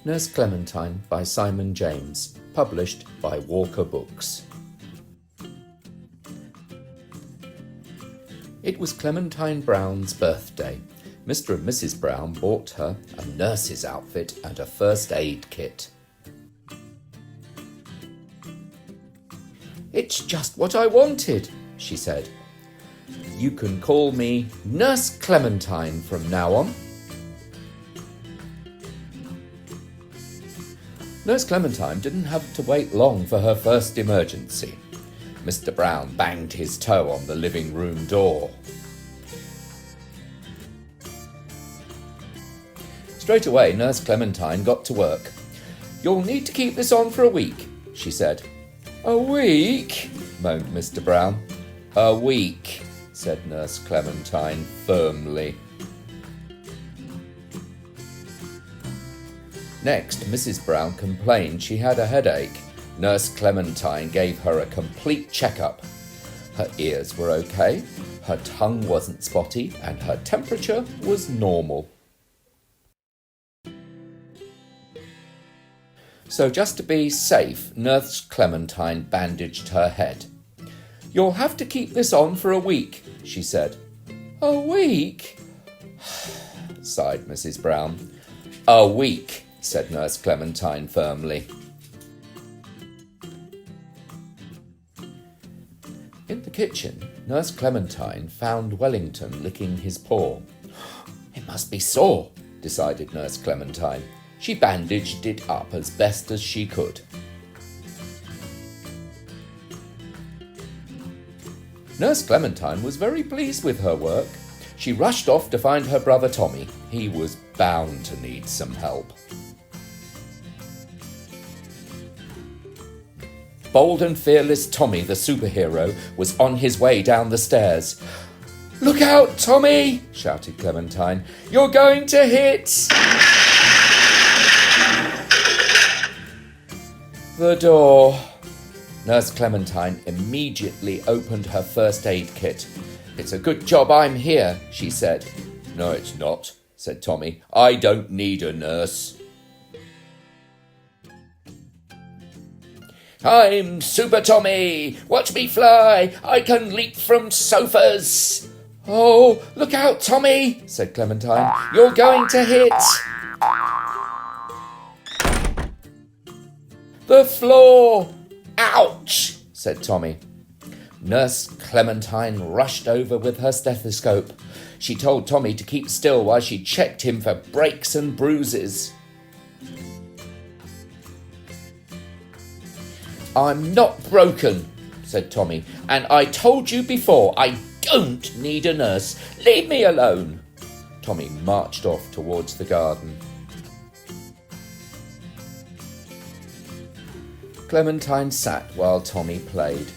Nurse Clementine by Simon James, published by Walker Books. It was Clementine Brown's birthday. Mr. and Mrs. Brown bought her a nurse's outfit and a first aid kit. "It's just what I wanted," she said. "You can call me Nurse Clementine from now on." Nurse Clementine didn't have to wait long for her first emergency. Mr. Brown banged his toe on the living room door. Straight away, Nurse Clementine got to work. "You'll need to keep this on for a week," she said. "A week?" moaned Mr. Brown. "A week," said Nurse Clementine firmly. Next, Mrs. Brown complained she had a headache. Nurse Clementine gave her a complete checkup. Her ears were okay, her tongue wasn't spotty, and her temperature was normal. So just to be safe, Nurse Clementine bandaged her head. "You'll have to keep this on for a week," she said. "A week?" sighed Mrs. Brown. "A week," said Nurse Clementine firmly. In the kitchen, Nurse Clementine found Wellington licking his paw. "It must be sore," decided Nurse Clementine. She bandaged it up as best as she could. Nurse Clementine was very pleased with her work. She rushed off to find her brother Tommy. He was bound to need some help. Bold and fearless Tommy, the superhero, was on his way down the stairs. "Look out, Tommy!" shouted Clementine. "You're going to hit the door." Nurse Clementine immediately opened her first aid kit. "It's a good job I'm here," she said. "No, it's not," said Tommy. "I don't need a nurse." "I'm Super Tommy! Watch me fly! I can leap from sofas!" "Oh, look out, Tommy!" said Clementine. "You're going to hit the floor!" "Ouch!" said Tommy. Nurse Clementine rushed over with her stethoscope. She told Tommy to keep still while she checked him for breaks and bruises. "I'm not broken," said Tommy, "and I told you before, I don't need a nurse. Leave me alone." Tommy marched off towards the garden. Clementine sat while Tommy played.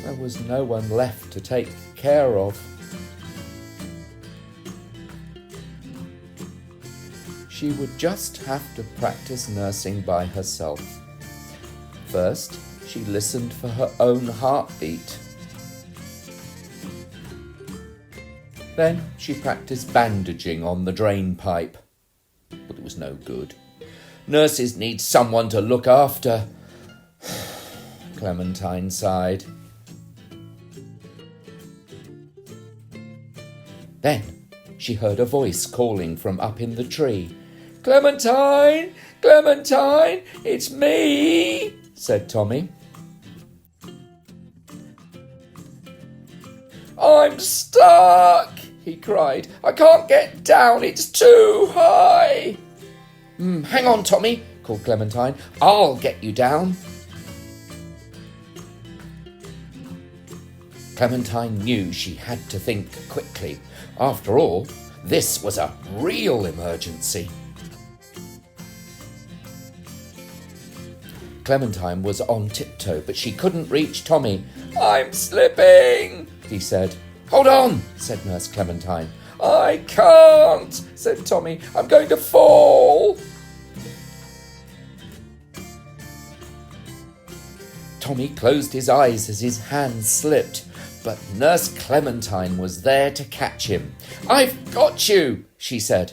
There was no one left to take care of. She would just have to practice nursing by herself. First, she listened for her own heartbeat. Then she practiced bandaging on the drain pipe. But it was no good. Nurses need someone to look after. Clementine sighed. Then she heard a voice calling from up in the tree. "Clementine! Clementine! It's me!" said Tommy. "I'm stuck!" he cried. "I can't get down, it's too high." "Hang on, Tommy," called Clementine. "I'll get you down." Clementine knew she had to think quickly. After all, this was a real emergency. Clementine was on tiptoe, but she couldn't reach Tommy. "I'm slipping," he said. "Hold on," said Nurse Clementine. "I can't," said Tommy. "I'm going to fall." Tommy closed his eyes as his hand slipped, but Nurse Clementine was there to catch him. "I've got you," she said.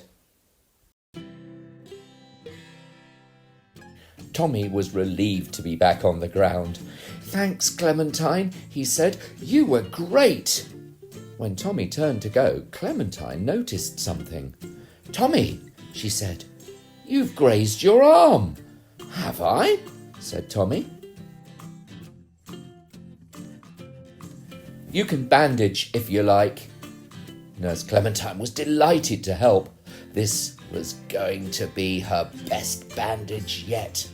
Tommy was relieved to be back on the ground. "Thanks, Clementine," he said. "You were great." When Tommy turned to go, Clementine noticed something. "Tommy," she said, "you've grazed your arm." "Have I?" said Tommy. "You can bandage if you like." Nurse Clementine was delighted to help. This was going to be her best bandage yet.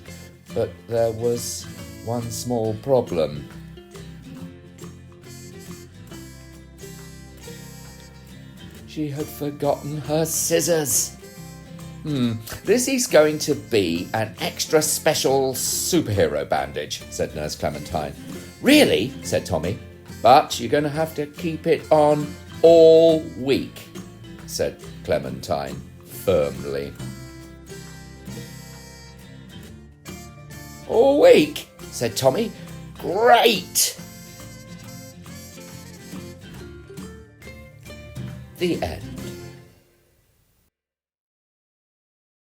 But there was one small problem. She had forgotten her scissors. This is going to be an extra special superhero bandage," said Nurse Clementine. "Really?" said Tommy. "But you're going to have to keep it on all week," said Clementine firmly. "All week?" said Tommy. "Great!" The end.